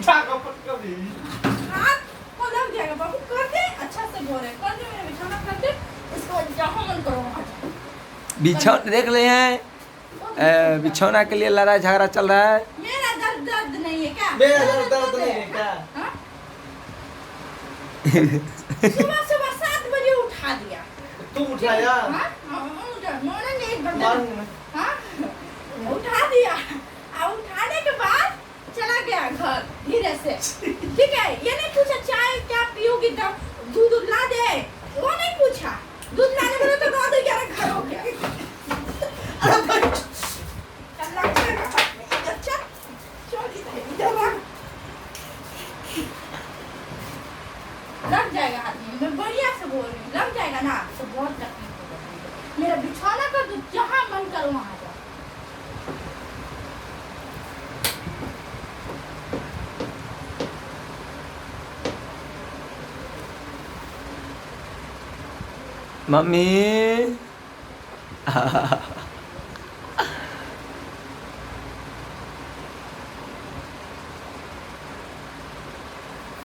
उठा कपट कभी हाथ को लग जाएगा बाबू, कर दे, अच्छा से बोल रहे, कर दे, मेरा बिछौना कर दे, इसको जहाँ मन करो वहाँ जाओ। बिछौना देख रहे हैं, बिछौना के लिए लड़ाई झगड़ा चल रहा है। मेरा दर्द दर्द नहीं है क्या? मेरा दर्द नहीं है क्या? हाँ? सुबह सुबह 7 बजे उठा दिया। तुम उठाया? हाँ? उठा, मोने ने एक बार मान हाँ? उठा दिया, और उठाने के बाद चला गया घर धीरे से, ठीक है? ये नहीं पूछा चाय क्या पियोगी, दूध ला दे, वो नहीं पूछा। दूध लाने बोले तो 9-11 घर हो गया। अच्छा, चल इधर लग जाएगा हाथ में, मैं बढ़िया से बोल रही हूँ, लग जाएगा ना तो बहुत तकलीफ होगा। मेरा बिछौना कर दो, जहाँ मन करो वहाँ जाओ। मम्मी